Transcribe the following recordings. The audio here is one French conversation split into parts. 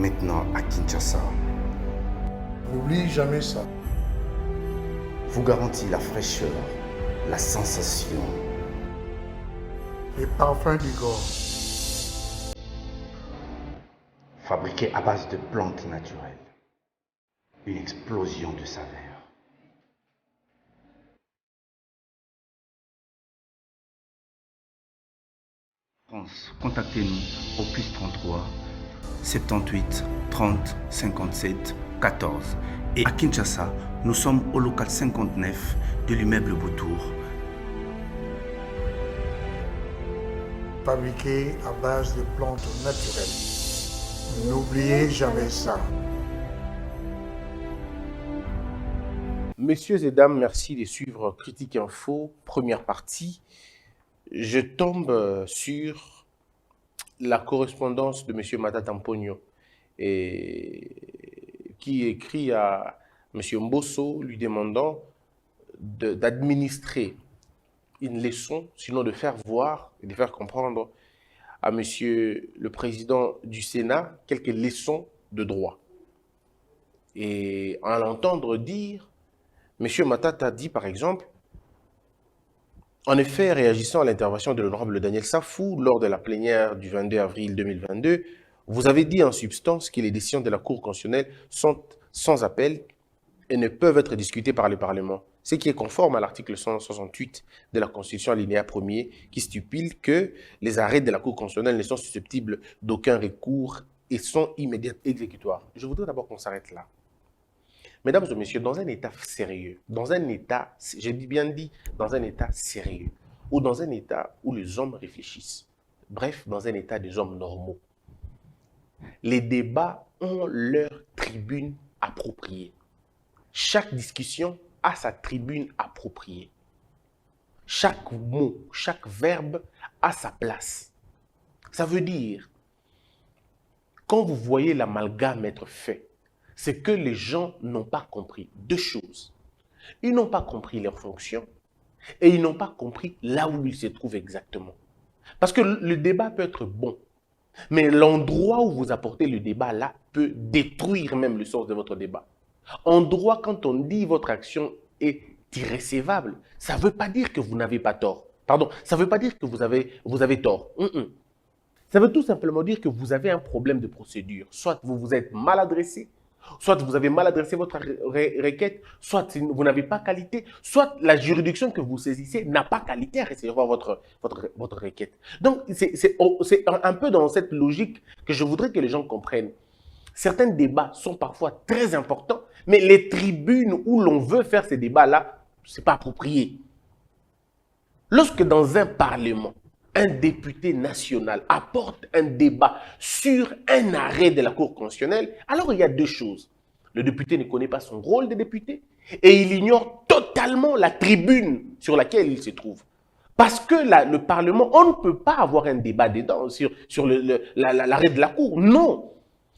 maintenant à Kinshasa, N'oublie jamais ça. vous garantit la fraîcheur, la sensation. Les parfums d'Igor. Fabriqué à base de plantes naturelles. Une explosion de saveurs. France, contactez-nous au +33 78 30 57 14. Et à Kinshasa, nous sommes au local 59 de l'immeuble Boutour. Fabriqués à base de plantes naturelles. N'oubliez jamais ça. Messieurs et dames, merci de suivre Critique Info, première partie. Je tombe sur la correspondance de M. Matata Mponyo qui écrit à M. Mbosso lui demandant d'administrer une leçon, sinon de faire voir et de faire comprendre à M. le Président du Sénat quelques leçons de droit. Et à l'entendre dire, M. Matata dit par exemple, en effet, réagissant à l'intervention de l'honorable Daniel Safou lors de la plénière du 22 avril 2022, vous avez dit en substance que les décisions de la Cour constitutionnelle sont sans appel et ne peuvent être discutées par le Parlement, ce qui est conforme à l'article 168 de la Constitution alinéa 1er qui stipule que les arrêts de la Cour constitutionnelle ne sont susceptibles d'aucun recours et sont immédiatement exécutoires. Je voudrais d'abord qu'on s'arrête là. Mesdames et messieurs, dans un état sérieux, dans un état, j'ai bien dit, dans un état sérieux, ou dans un état où les hommes réfléchissent, bref, dans un état des hommes normaux, les débats ont leur tribune appropriée. Chaque discussion a sa tribune appropriée. Chaque mot, chaque verbe a sa place. Ça veut dire, quand vous voyez l'amalgame être fait, c'est que les gens n'ont pas compris deux choses. Ils n'ont pas compris leur fonction et ils n'ont pas compris là où ils se trouvent exactement. Parce que le débat peut être bon, mais l'endroit où vous apportez le débat là peut détruire même le sens de votre débat. En droit, quand on dit votre action est irrécevable, ça ne veut pas dire que vous n'avez pas tort. Pardon, ça ne veut pas dire que vous avez tort. Ça veut tout simplement dire que vous avez un problème de procédure. Soit vous vous êtes mal adressé, soit vous avez mal adressé votre requête, soit vous n'avez pas qualité, soit la juridiction que vous saisissez n'a pas qualité à recevoir votre requête. Donc, c'est un peu dans cette logique que je voudrais que les gens comprennent. Certains débats sont parfois très importants, mais les tribunes où l'on veut faire ces débats-là, ce n'est pas approprié. Lorsque dans un parlement, un député national apporte un débat sur un arrêt de la Cour constitutionnelle, alors il y a deux choses. Le député ne connaît pas son rôle de député et il ignore totalement la tribune sur laquelle il se trouve. Parce que le Parlement, on ne peut pas avoir un débat dedans sur l'arrêt de la Cour. Non.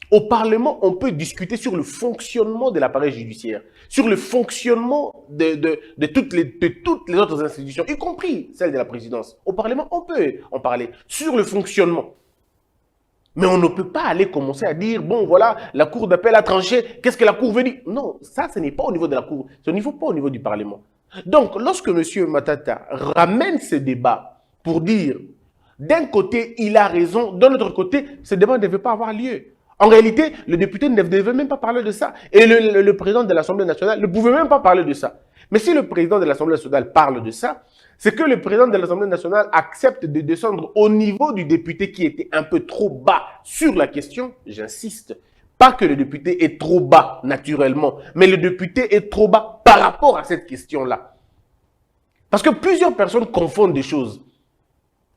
Au Parlement, on peut discuter sur le fonctionnement de l'appareil judiciaire, sur le fonctionnement de toutes les autres institutions, y compris celle de la présidence. Au Parlement, on peut en parler sur le fonctionnement. Mais on ne peut pas aller commencer à dire, bon voilà, la Cour d'appel a tranché, qu'est-ce que la Cour veut dire? Non, ça, ce n'est pas au niveau de la Cour, ce n'est pas au niveau du Parlement. Donc, lorsque M. Matata ramène ce débat pour dire, d'un côté, il a raison, de l'autre côté, ce débat ne devait pas avoir lieu. En réalité, le député ne devait même pas parler de ça. Et le président de l'Assemblée nationale ne pouvait même pas parler de ça. Mais si le président de l'Assemblée nationale parle de ça, c'est que le président de l'Assemblée nationale accepte de descendre au niveau du député qui était un peu trop bas sur la question. J'insiste, pas que le député est trop bas naturellement, mais le député est trop bas par rapport à cette question-là. Parce que plusieurs personnes confondent des choses.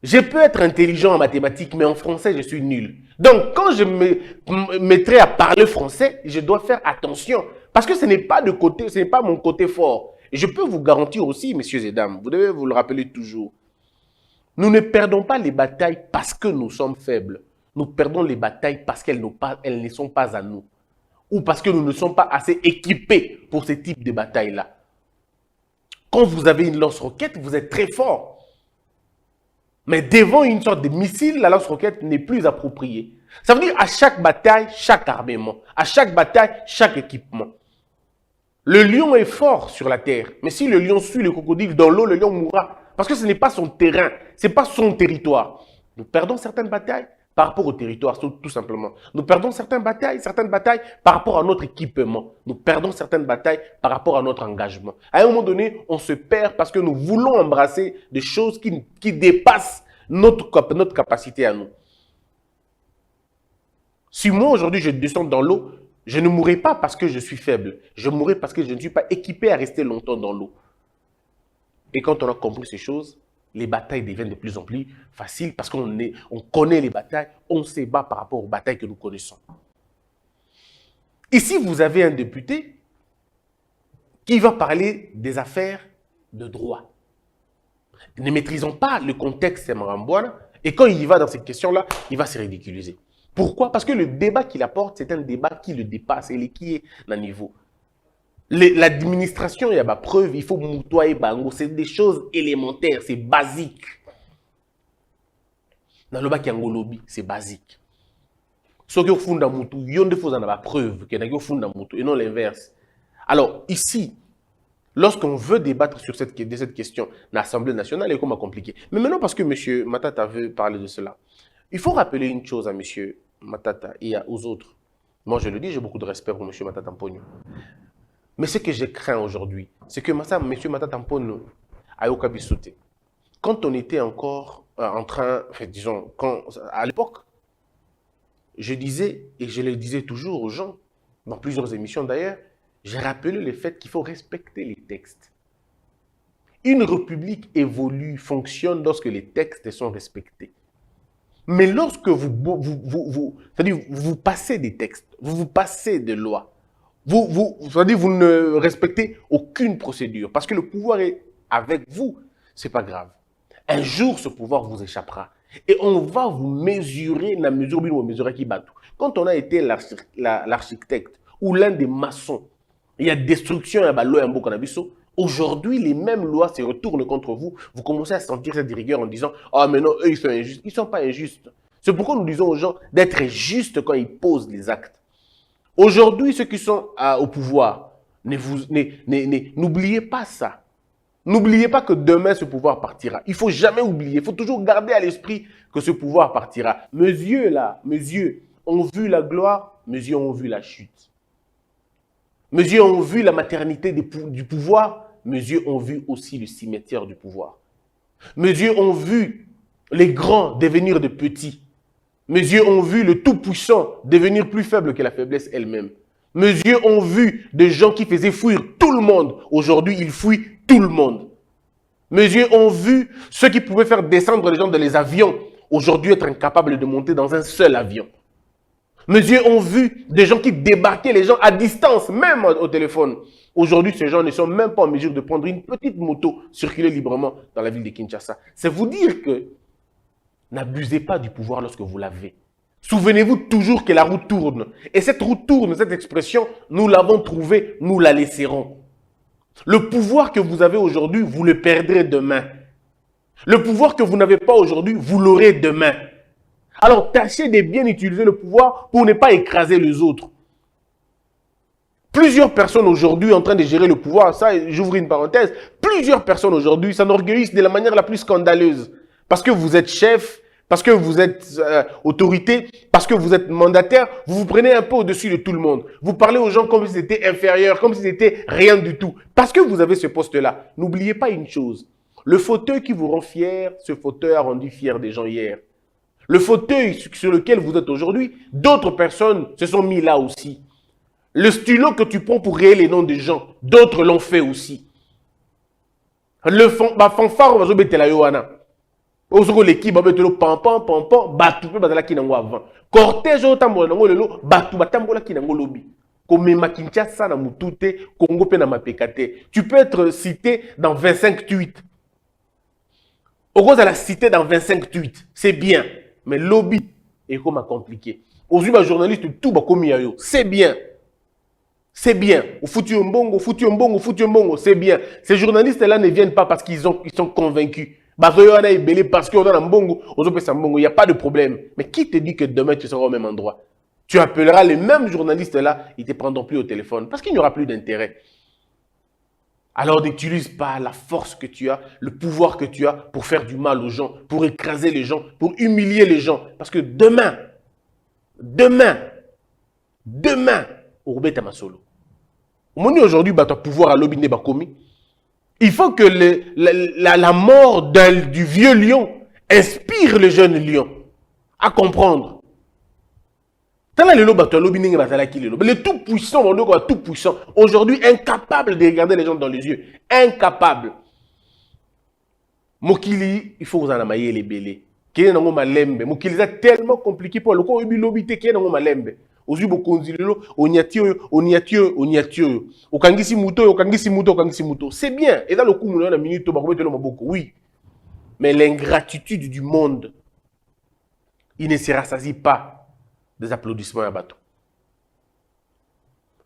Je peux être intelligent en mathématiques, mais en français, je suis nul. Donc, quand je me mettrai à parler français, je dois faire attention. Parce que ce n'est pas mon côté fort. Et je peux vous garantir aussi, messieurs et dames, vous devez vous le rappeler toujours, nous ne perdons pas les batailles parce que nous sommes faibles. Nous perdons les batailles parce qu'elles ne sont pas à nous. Ou parce que nous ne sommes pas assez équipés pour ce type de bataille-là. Quand vous avez une lance-roquette, vous êtes très fort. Mais devant une sorte de missile, la lance-roquette n'est plus appropriée. Ça veut dire à chaque bataille, chaque armement. À chaque bataille, chaque équipement. Le lion est fort sur la terre. Mais si le lion suit le crocodile dans l'eau, le lion mourra. Parce que ce n'est pas son terrain. Ce n'est pas son territoire. Nous perdons certaines batailles par rapport au territoire, tout simplement. Nous perdons certaines batailles par rapport à notre équipement. Nous perdons certaines batailles par rapport à notre engagement. À un moment donné, on se perd parce que nous voulons embrasser des choses qui dépassent notre capacité à nous. Si moi, aujourd'hui, je descends dans l'eau, je ne mourrai pas parce que je suis faible. Je mourrai parce que je ne suis pas équipé à rester longtemps dans l'eau. Et quand on a compris ces choses, les batailles deviennent de plus en plus faciles parce qu'on connaît les batailles, on se bat par rapport aux batailles que nous connaissons. Ici, vous avez un député qui va parler des affaires de droit. Ne maîtrisant pas le contexte Marambouana, et quand il va dans ces questions-là, il va se ridiculiser. Pourquoi? Parce que le débat qu'il apporte, c'est un débat qui le dépasse et qui est à niveau. L'administration, il y a ma preuve, il faut moutoyer bango, c'est des choses élémentaires, c'est basique. Dans le bas qui lobby, c'est basique. Ce qui est funda moutou, il y a des choses à la preuve, qu'il y a funda moutou, et non l'inverse. Alors, ici, lorsqu'on veut débattre sur cette question dans l'Assemblée nationale, c'est comme compliqué. Mais maintenant, parce que M. Matata veut parler de cela, il faut rappeler une chose à M. Matata et aux autres. Moi, je le dis, j'ai beaucoup de respect pour M. Matata Mpogno. Mais ce que je crains aujourd'hui, c'est que M. Matata Mpogno a eu sauté. Quand on était encore en train, disons, à l'époque, je disais, et je le disais toujours aux gens, dans plusieurs émissions d'ailleurs, j'ai rappelé le fait qu'il faut respecter les textes. Une république évolue, fonctionne lorsque les textes sont respectés. Mais lorsque vous passez des textes, vous passez des lois, vous ne respectez aucune procédure, parce que le pouvoir est avec vous, ce n'est pas grave. Un jour, ce pouvoir vous échappera. Et on va vous mesurer la mesure où vous mesurez qui bat tout. Quand on a été l'architecte ou l'un des maçons, il y a destruction, il y a loi, il y a aujourd'hui, les mêmes lois se retournent contre vous. Vous commencez à sentir cette rigueur en disant « Ah, mais non, eux, ils sont injustes. » Ils ne sont pas injustes. C'est pourquoi nous disons aux gens d'être justes quand ils posent les actes. Aujourd'hui, ceux qui sont au pouvoir, n'oubliez pas ça. N'oubliez pas que demain, ce pouvoir partira. Il ne faut jamais oublier. Il faut toujours garder à l'esprit que ce pouvoir partira. Mes yeux ont vu la gloire, mes yeux ont vu la chute. Mes yeux ont vu la maternité du pouvoir, mes yeux ont vu aussi le cimetière du pouvoir. Mes yeux ont vu les grands devenir de petits. Mes yeux ont vu le tout-puissant devenir plus faible que la faiblesse elle-même. Mes yeux ont vu des gens qui faisaient fuir tout le monde. Aujourd'hui, ils fuient tout le monde. Mes yeux ont vu ceux qui pouvaient faire descendre les gens dans les avions. Aujourd'hui, être incapables de monter dans un seul avion. Mes yeux ont vu des gens qui débarquaient les gens à distance, même au téléphone. Aujourd'hui, ces gens ne sont même pas en mesure de prendre une petite moto, circuler librement dans la ville de Kinshasa. C'est vous dire que n'abusez pas du pouvoir lorsque vous l'avez. Souvenez-vous toujours que la roue tourne. Et cette roue tourne, cette expression, nous l'avons trouvée, nous la laisserons. Le pouvoir que vous avez aujourd'hui, vous le perdrez demain. Le pouvoir que vous n'avez pas aujourd'hui, vous l'aurez demain. Alors, tâchez de bien utiliser le pouvoir pour ne pas écraser les autres. Plusieurs personnes aujourd'hui en train de gérer le pouvoir, ça, j'ouvre une parenthèse, plusieurs personnes aujourd'hui s'enorgueillissent de la manière la plus scandaleuse. Parce que vous êtes chef, parce que vous êtes autorité, parce que vous êtes mandataire, vous vous prenez un peu au-dessus de tout le monde. Vous parlez aux gens comme s'ils étaient inférieurs, comme s'ils étaient rien du tout. Parce que vous avez ce poste-là. N'oubliez pas une chose. Le fauteuil qui vous rend fier, ce fauteuil a rendu fier des gens hier. Le fauteuil sur lequel vous êtes aujourd'hui, d'autres personnes se sont mis là aussi. Le stylo que tu prends pour rayer les noms des gens, d'autres l'ont fait aussi. Le fanfare, on va se la yoana. L'équipe va mettre le pam-pam, pam-pam, batu pe bazala ki nango avant. Cortège au tambola nango lelo, batu batambola ki nango lobby. Comme Kinshasa na mutute, Congo pe na mapekate. Tu peux être cité dans 25 tweets. Au cause de la cité dans 25 tweets, c'est bien. Mais lobby est comme compliqué. Aujourd'hui, les journalistes, tout va comme yo. C'est bien. C'est bien. Au foutu mbongo, c'est bien. Ces journalistes-là ne viennent pas parce qu'ils sont convaincus. Parce qu'on a un bongo, il n'y a pas de problème. Mais qui te dit que demain tu seras au même endroit? Tu appelleras les mêmes journalistes là, ils ne te prendront plus au téléphone parce qu'il n'y aura plus d'intérêt. Alors n'utilise pas la force que tu as, le pouvoir que tu as pour faire du mal aux gens, pour écraser les gens, pour humilier les gens. Parce que demain, au Roubeta Masolo, aujourd'hui, tu as pouvoir à l'obine Bakomi. Il faut que la mort du vieux lion inspire le jeune lion à comprendre. Le tout-puissant, tout-puissant, aujourd'hui incapable de regarder les gens dans les yeux. Incapable. Mokili, il faut que vous en amaillez les bélés. Mokili, c'est tellement compliqué pour le coup. Ozu bokonzilelo oniatio okangisi muto c'est bien et dans le coup na minute ba kometelo maboko oui mais l'ingratitude du monde il ne se rassasie pas des applaudissements à bateau.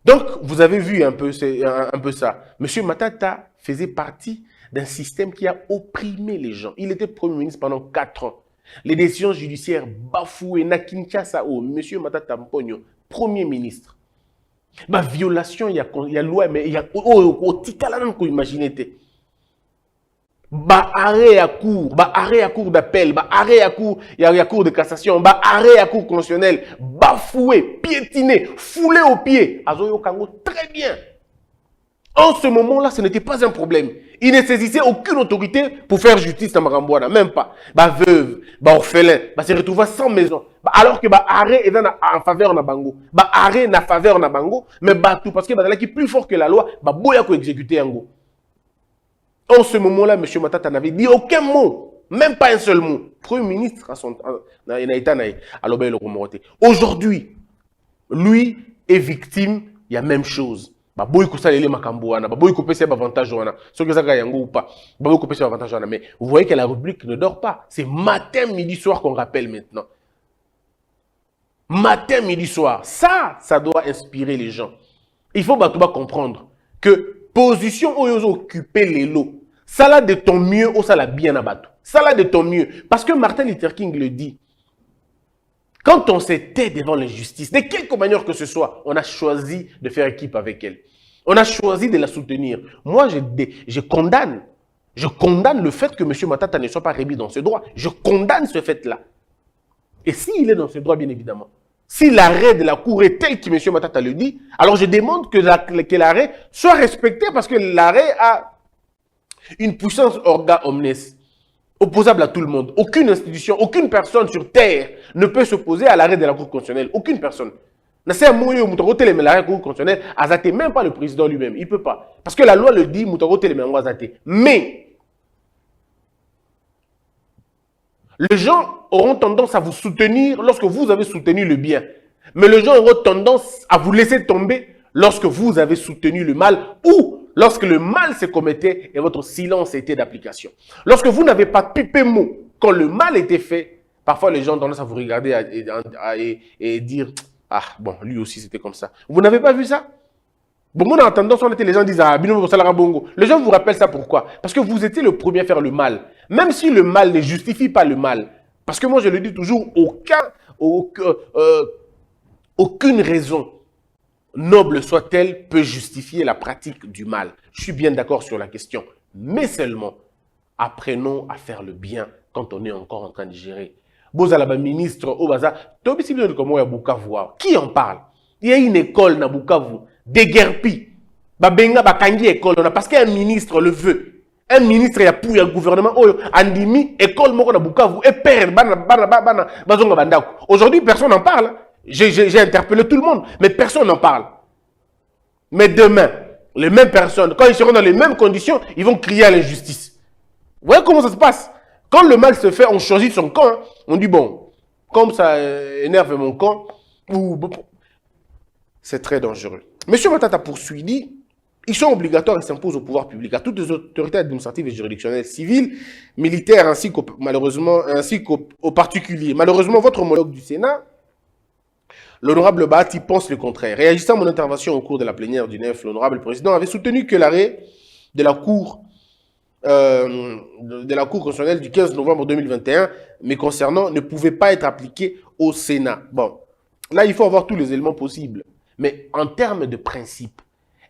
Donc vous avez vu un peu ça. Monsieur Matata faisait partie d'un système qui a opprimé les gens. Il était premier ministre pendant 4 ans. Les décisions judiciaires bafouées na Kinshasa monsieur Matata Mponyo premier ministre. Ma violation, il y a loi, mais il y a imaginez. Arrêt à cour d'appel, arrêt à cour de cassation, arrêt à cour constitutionnelle, bafoué, piétiné, foulé aux pieds. Azoyo Kango, très bien. En ce moment-là, ce n'était pas un problème. Il ne saisissait aucune autorité pour faire justice dans Marambouana, même pas. Veuve, orphelin, se retrouva sans maison. Alors que arrêt est en faveur de Bango. Arrêt est en faveur de Bango, mais tout parce que qui est plus fort que la loi, boya ko exécuter Ango. En ce moment-là, M. Matata n'avait dit aucun mot, même pas un seul mot. Premier ministre à son aujourd'hui, lui est victime, il y a même chose. Mais vous voyez que la République ne dort pas. C'est matin, midi, soir qu'on rappelle maintenant. Matin, midi, soir. Ça doit inspirer les gens. Il faut comprendre que position où ils occuper les lots, ça là de ton mieux ou ça là bien abattu. Ça là de ton mieux. Parce que Martin Luther King le dit. Quand on s'était devant l'injustice, de quelque manière que ce soit, on a choisi de faire équipe avec elle. On a choisi de la soutenir. Moi, je condamne le fait que M. Matata ne soit pas remis dans ses droits. Je condamne ce fait-là. Et s'il est dans ses droits, bien évidemment, si l'arrêt de la Cour est tel que M. Matata le dit, alors je demande que l'arrêt soit respecté parce que l'arrêt a une puissance orga omnes. Opposable à tout le monde. Aucune institution, aucune personne sur Terre ne peut s'opposer à l'arrêt de la Cour constitutionnelle. Aucune personne. Même pas le président lui-même. Il ne peut pas. Parce que la loi le dit, mais les gens auront tendance à vous soutenir lorsque vous avez soutenu le bien. Mais les gens auront tendance à vous laisser tomber lorsque vous avez soutenu le mal ou lorsque le mal se commettait et votre silence était d'application. Lorsque vous n'avez pas pipé mot quand le mal était fait, parfois les gens ont tendance à vous regarder et dire « Ah, bon, lui aussi c'était comme ça. » Vous n'avez pas vu ça? Bon, moi, en tendance, les gens disent « Ah, Bino Salara Bongo ». Les gens vous rappellent ça pourquoi? Parce que vous étiez le premier à faire le mal. Même si le mal ne justifie pas le mal. Parce que moi, je le dis toujours, aucune raison noble soit-elle, peut justifier la pratique du mal. Je suis bien d'accord sur la question. Mais seulement, apprenons à faire le bien quand on est encore en train de gérer. Bozalaba ministre au bazar, qui en parle? Il y a une école na Bukavu, déguerpi. Babenga bakangi école, parce qu'un ministre le veut. Un ministre y a pour le gouvernement, andimi, école moko na Bukavu, et père, bazonga bandako. Aujourd'hui, personne n'en parle. J'ai interpellé tout le monde, mais personne n'en parle. Mais demain, les mêmes personnes, quand ils seront dans les mêmes conditions, ils vont crier à l'injustice. Vous voyez comment ça se passe? Quand le mal se fait, on choisit son camp. Hein. On dit, bon, comme ça énerve mon camp, c'est très dangereux. Monsieur Matata poursuit, dit, ils sont obligatoires et s'imposent au pouvoir public, à toutes les autorités administratives et juridictionnelles, civiles, militaires, ainsi qu'aux particuliers. Malheureusement, votre homologue du Sénat, l'honorable Bahati, pense le contraire. Réagissant à mon intervention au cours de la plénière du 9, l'honorable président avait soutenu que l'arrêt de la Cour de la Cour constitutionnelle du 15 novembre 2021, mais concernant, ne pouvait pas être appliqué au Sénat. Bon, là, il faut avoir tous les éléments possibles. Mais en termes de principe,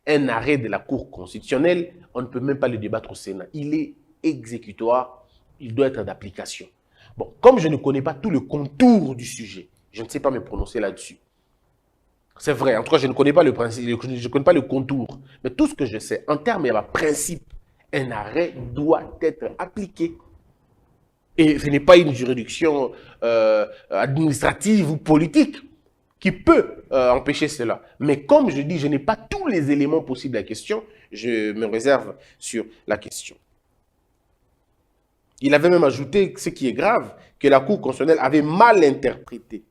un arrêt de la Cour constitutionnelle, on ne peut même pas le débattre au Sénat. Il est exécutoire, il doit être d'application. Bon, comme je ne connais pas tout le contour du sujet, je ne sais pas me prononcer là-dessus. C'est vrai, en tout cas, je ne connais pas le principe, je ne connais pas le contour. Mais tout ce que je sais, en termes de principe, un arrêt doit être appliqué. Et ce n'est pas une juridiction administrative ou politique qui peut empêcher cela. Mais comme je dis, je n'ai pas tous les éléments possibles à la question, je me réserve sur la question. Il avait même ajouté, ce qui est grave, que la Cour constitutionnelle avait mal interprété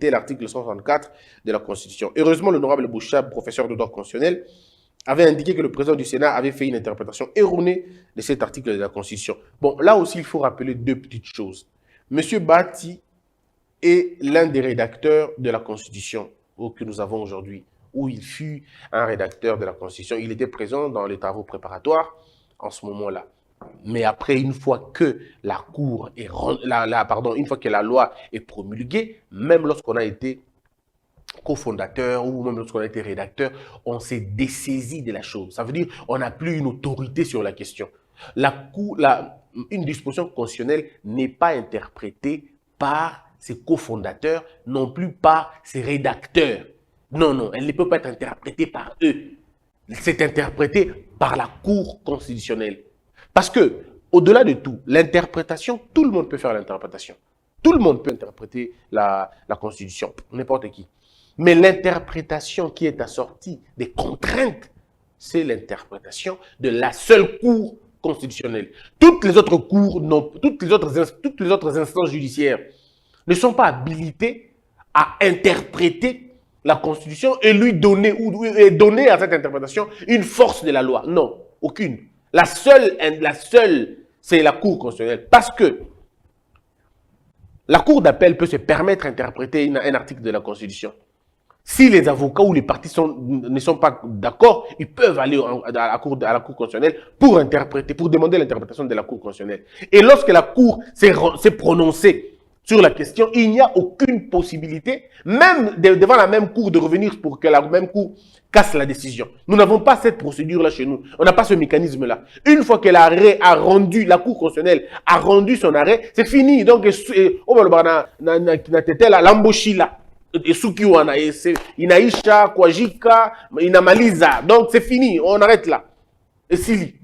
l'article 164 de la Constitution. Heureusement, l'honorable Bouchab, professeur de droit constitutionnel, avait indiqué que le président du Sénat avait fait une interprétation erronée de cet article de la Constitution. Bon, là aussi, il faut rappeler deux petites choses. M. Bati est l'un des rédacteurs de la Constitution que nous avons aujourd'hui, où il fut un rédacteur de la Constitution. Il était présent dans les travaux préparatoires en ce moment-là. Mais après, une fois que la loi est promulguée, même lorsqu'on a été cofondateur ou même lorsqu'on a été rédacteur, on s'est dessaisi de la chose. Ça veut dire qu'on n'a plus une autorité sur la question. Une disposition constitutionnelle n'est pas interprétée par ses cofondateurs, non plus par ses rédacteurs. Non, non, elle ne peut pas être interprétée par eux. C'est interprété par la Cour constitutionnelle. Parce que, au-delà de tout, l'interprétation, tout le monde peut faire l'interprétation. Tout le monde peut interpréter la Constitution, n'importe qui. Mais l'interprétation qui est assortie des contraintes, c'est l'interprétation de la seule Cour constitutionnelle. Toutes les autres cours, toutes les autres instances judiciaires ne sont pas habilitées à interpréter la Constitution et lui donner, ou donner à cette interprétation une force de la loi. Non, aucune. La seule, c'est la Cour constitutionnelle. Parce que la Cour d'appel peut se permettre d'interpréter un article de la Constitution. Si les avocats ou les partis ne sont pas d'accord, ils peuvent aller à la Cour constitutionnelle pour interpréter, pour demander l'interprétation de la Cour constitutionnelle. Et lorsque la Cour s'est prononcée sur la question, il n'y a aucune possibilité, même devant la même Cour, de revenir pour que la même Cour casse la décision. Nous n'avons pas cette procédure-là chez nous. On n'a pas ce mécanisme-là. Une fois que l'arrêt a rendu, la Cour constitutionnelle a rendu son arrêt, c'est fini. Donc, l'amboshila. Sukiwana, Inaisha, Kwajika, Inamaliza. Donc, c'est fini. On arrête là. Et si,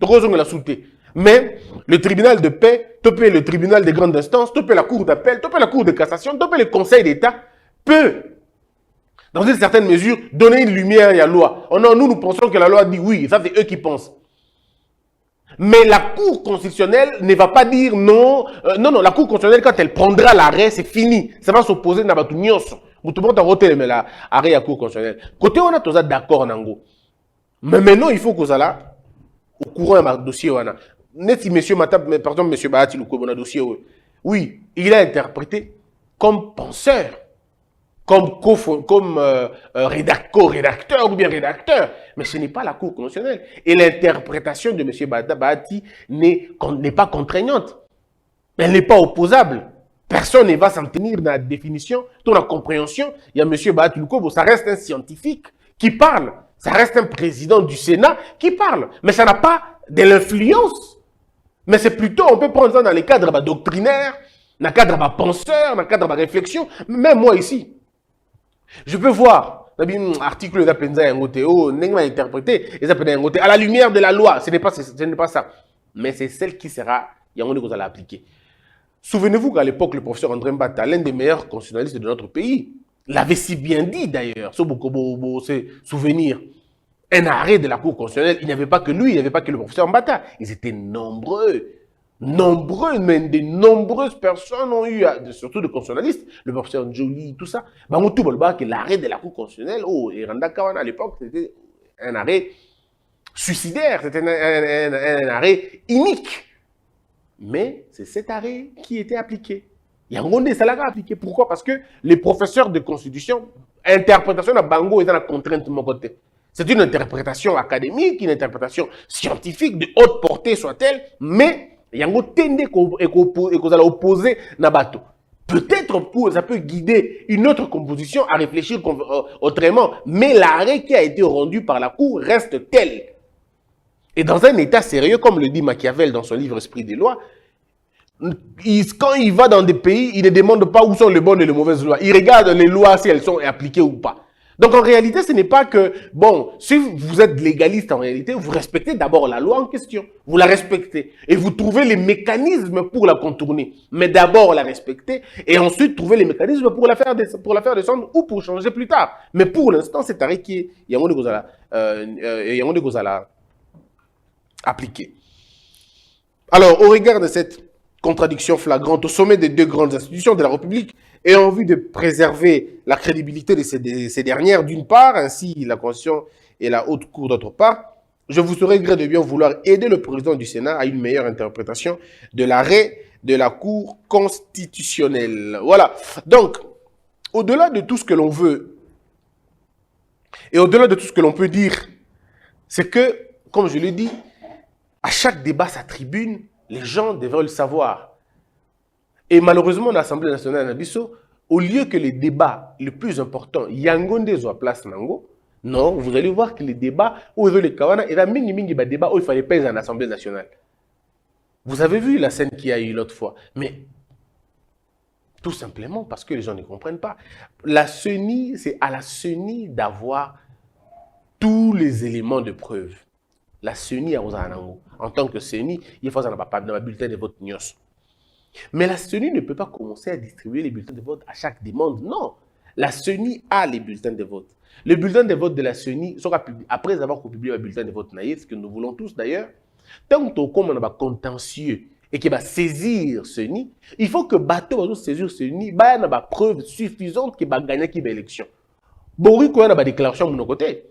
mais le tribunal de paix, le tribunal de grande instance, la cour d'appel, la cour de cassation, le conseil d'État peut, dans une certaine mesure, donner une lumière à la loi. Oh non, nous pensons que la loi dit oui. Ça, c'est eux qui pensent. Mais la Cour constitutionnelle ne va pas dire non. Non, la Cour constitutionnelle, quand elle prendra l'arrêt, c'est fini. Ça va s'opposer à Batunios. Tout le monde a voté l'arrêt à la Cour constitutionnelle. Côté, on a tous d'accord, Nango. Mais maintenant, il faut que ça là, au courant de dossier, si monsieur Matab, par exemple, monsieur Bahati, le dossier, oui, il a interprété comme penseur, comme rédacteur ou bien rédacteur, mais ce n'est pas la Cour constitutionnelle. Et l'interprétation de monsieur Bahati n'est pas contraignante. Elle n'est pas opposable. Personne ne va s'en tenir dans la définition, dans la compréhension. Il y a M. Bahati Lukobo, ça reste un scientifique qui parle. Ça reste un président du Sénat qui parle. Mais ça n'a pas de l'influence. Mais c'est plutôt, on peut prendre ça dans les cadres doctrinaires, dans les cadres penseurs, dans les cadres réflexion. Même moi ici, je peux voir un article d'Apenza Yangote, n'est interprété, à la lumière de la loi. Ce n'est pas ça. Mais c'est celle qui sera, Yangote, que vous allez appliquer. Souvenez-vous qu'à l'époque, le professeur André Mbata, l'un des meilleurs constitutionnalistes de notre pays, l'avait si bien dit d'ailleurs, c'est souvenir. Un arrêt de la Cour constitutionnelle, il n'y avait pas que lui, il n'y avait pas que le professeur Mbata. Ils étaient nombreux, mais de nombreuses personnes ont eu, surtout de constitutionnalistes, le professeur Joly, tout ça. Que l'arrêt de la Cour constitutionnelle, et Randa Kawana à l'époque, c'était un arrêt suicidaire, c'était un arrêt inique. Mais c'est cet arrêt qui était appliqué. Il y a un monde de salaires appliqué. Pourquoi? Parce que les professeurs de constitution, interprétation de Bango est dans la contrainte de mon côté. C'est une interprétation académique, une interprétation scientifique de haute portée soit-elle, mais il y a un tende et qu'on a opposé Nabato. Peut-être ça peut guider une autre composition à réfléchir autrement, mais l'arrêt qui a été rendu par la Cour reste tel. Et dans un état sérieux, comme le dit Machiavel dans son livre Esprit des lois, quand il va dans des pays, il ne demande pas où sont les bonnes et les mauvaises lois. Il regarde les lois si elles sont appliquées ou pas. Donc en réalité, ce n'est pas que, bon, si vous êtes légaliste en réalité, vous respectez d'abord la loi en question. Vous la respectez et vous trouvez les mécanismes pour la contourner. Mais d'abord la respecter et ensuite trouver les mécanismes pour la faire descendre ou pour changer plus tard. Mais pour l'instant, c'est arrêt qui est, il y a un de cause à la appliquer. Alors, au regard de cette contradiction flagrante au sommet des deux grandes institutions de la République et en vue de préserver la crédibilité de ces dernières d'une part, ainsi la Constitution et la Haute Cour d'autre part, je vous serais gré de bien vouloir aider le président du Sénat à une meilleure interprétation de l'arrêt de la Cour constitutionnelle. Voilà. Donc, au-delà de tout ce que l'on veut et au-delà de tout ce que l'on peut dire, c'est que, comme je l'ai dit, à chaque débat, sa tribune, les gens devraient le savoir. Et malheureusement, l'Assemblée nationale d'Abisso, au lieu que les débats les plus importants, Yangonde soit place Nango, non, vous allez voir que les débats, où les Kawana, il y a mingi débat où il fallait pas en Assemblée nationale. Vous avez vu la scène qu'il y a eu l'autre fois. Mais tout simplement parce que les gens ne comprennent pas. La CENI, c'est à la CENI d'avoir tous les éléments de preuve. La CENI a Ozanango. En tant que CENI, il faut avoir un bulletin de vote NIOS. Mais la CENI ne peut pas commencer à distribuer les bulletins de vote à chaque demande. Non. La CENI a les bulletins de vote. Le bulletin de vote de la CENI sera publié après avoir publié le bulletin de vote naïf, ce que nous voulons tous d'ailleurs. Tant qu'on a un contentieux et qu'il va saisir CENI, il faut que bateau va saisir CENI, il y a une preuve suffisante qu'il va gagner l'élection. Bon, oui, il y a une déclaration de mon côté.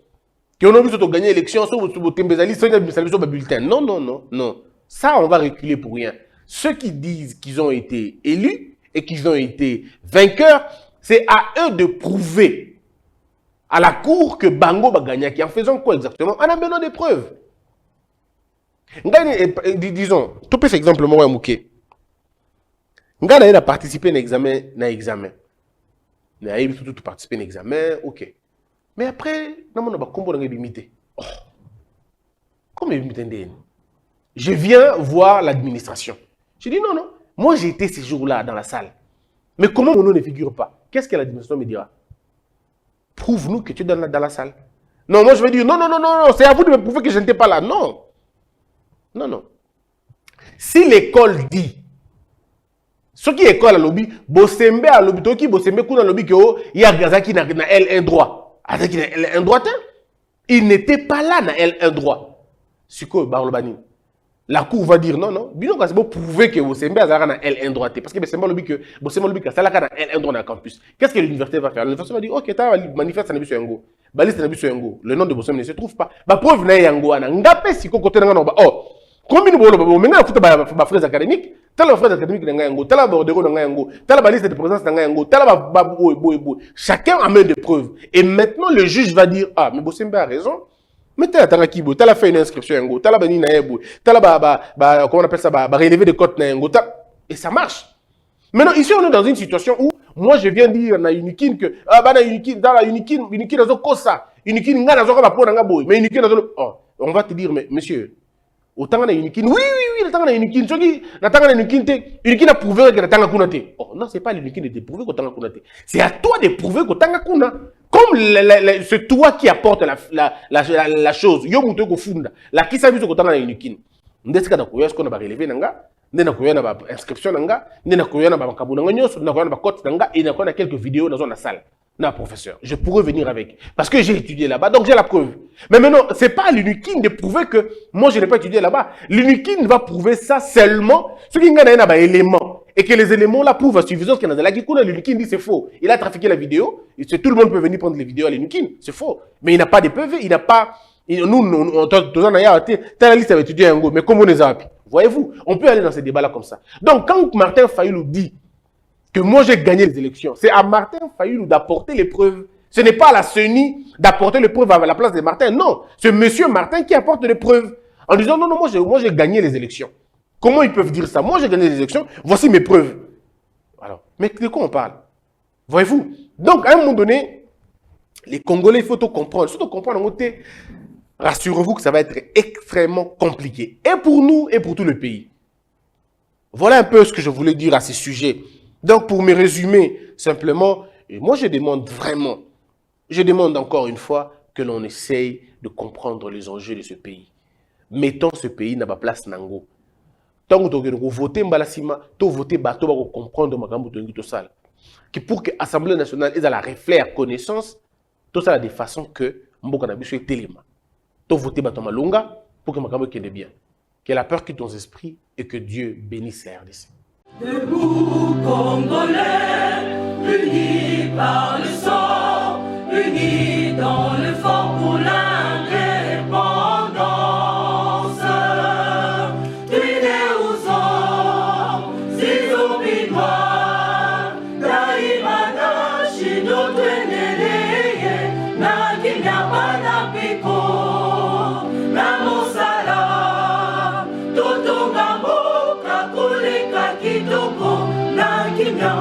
Que on a vu que gagner l'élection, sur le bulletin. Non, non, non, non. Ça, on va reculer pour rien. Ceux qui disent qu'ils ont été élus et qu'ils ont été vainqueurs, c'est à eux de prouver à la cour que Bango va gagner. En faisant quoi exactement? On a besoin de preuves. Disons, tout peut faire exemple, moi, Mouké. Ngana a participé à un examen. Il a participé à un examen, ok. Mais après, je viens voir l'administration. Je dis non, non. Moi, j'ai été ces jours-là dans la salle. Mais comment mon nom ne figure pas? Qu'est-ce que l'administration me dira? Prouve-nous que tu es dans la salle. Non, moi, je vais dire non, non, non, non, c'est à vous de me prouver que je n'étais pas là. Non. Non, non. Si l'école dit, ce qui est école à lobby, Bosembe à lobby, Toki Bosembe kuna lobby que il y a Gazaki na L1 droit. Avec un droit, il n'était pas là dans L1 droit. C'est quoi, Barlobani? La cour va dire non, non. Bien que c'est pour prouver que Bosembe a dans L1 droit. Parce que Bosembe lobby que Bosembe lobby que ça là dans L1 droit dans le campus. Qu'est-ce que l'université va faire? L'université va dire ok, tu as manifeste na biso yango. Baliste na biso yango. Le nom de Bosembe ne se trouve pas. Ba preuve na yango ana. Ngape siko côté na ngana. Oh. Combien de bolo maintenant faut ba frères académiques. T'as les frères académiques dans yango, t'as la bordero dans yango, t'as la liste de présence dans yango, t'as la chacun amène des preuves. Et maintenant le juge va dire ah mais Bosembe a raison. Mais t'as la kibo, t'as la fait une inscription yango, t'as la bani na yebo, t'as la comment on appelle ça relever des cotes na yango, et ça marche. Maintenant ici on est dans une situation où moi je viens dire na Unikin que ah bah na Unikin dans la Unikin nazo kosa, Unikin nga nazo ka pour nga boy, mais Unikin nazo on va te dire mais monsieur autant na Unikin, oui, le temps na Unikin, na tanga na Unikin te, Unikin a prouvé que na tanga kuna te. Oh non, c'est pas l'Unikin de te prouver que tanga kuna te. C'est à toi de prouver que tanga kuna. Comme c'est toi qui apporte la chose. Yo muto ko funda. La qui sabi que tanga na Unikin. Ndesika na koya ce qu'on a relevé nanga, ndena koya na ba inscription nanga, ndena koya na ba kabu nanga nyoso, ndena koya na ba cote nanga et na koya na quelques vidéos dans la salle. Non, professeur, je pourrais venir avec. Parce que j'ai étudié là-bas, donc j'ai la preuve. Mais maintenant, ce n'est pas l'UNIKIN de prouver que moi, je n'ai pas étudié là-bas. L'UNIKIN va prouver ça seulement ce qui est un élément. Et que les éléments là prouvent à suffisance qu'il y en a là. L'UNIKIN dit c'est faux. Il a trafiqué la vidéo. Et tout le monde peut venir prendre les vidéos à l'UNIKIN. C'est faux. Mais il n'a pas de PV. Il n'a pas. Nous, t'as la liste avec étudié un go. Mais comment on les a appris? Voyez-vous, on peut aller dans ces débats-là comme ça. Donc, quand Martin Fayulu dit que moi j'ai gagné les élections, c'est à Martin Fayulu d'apporter les preuves Ce n'est pas à la CENI d'apporter les preuves à la place de Martin. Non, c'est M. Martin qui apporte les preuves. En disant, non, moi j'ai gagné les élections. Comment ils peuvent dire ça? Moi j'ai gagné les élections, voici mes preuves. Alors, mais de quoi on parle? Voyez-vous? Donc, à un moment donné, les Congolais, il faut tout comprendre. Surtout comprendre en côté, rassurez-vous que ça va être extrêmement compliqué. Et pour nous, et pour tout le pays. Voilà un peu ce que je voulais dire à ces sujets. Donc, pour me résumer, simplement, et moi je demande vraiment, je demande encore une fois que l'on essaye de comprendre les enjeux de ce pays. Mettons ce pays dans la place Nango. Tant que vous votez Mbalasima, vous votez Bato, vous comprendre Makambo Tongi Tosal. Que pour que l'Assemblée nationale ait la réflexe, connaissance, tout ça de façon que Mboka Nabiso est téléma. Vous votez Bato Malunga pour que Makambo ait bien. Que la peur quitte nos esprits et que Dieu bénisse la RDC. Debout Congolais, unis par le sang, unis dans le fort pour l'indépendance. Tués aux hommes, si obinois, Daimana, Chino, Tueneleye, Nakinyabana Piko, Namosala, Totongambo, Kakuleka Kitoko, Nakimya.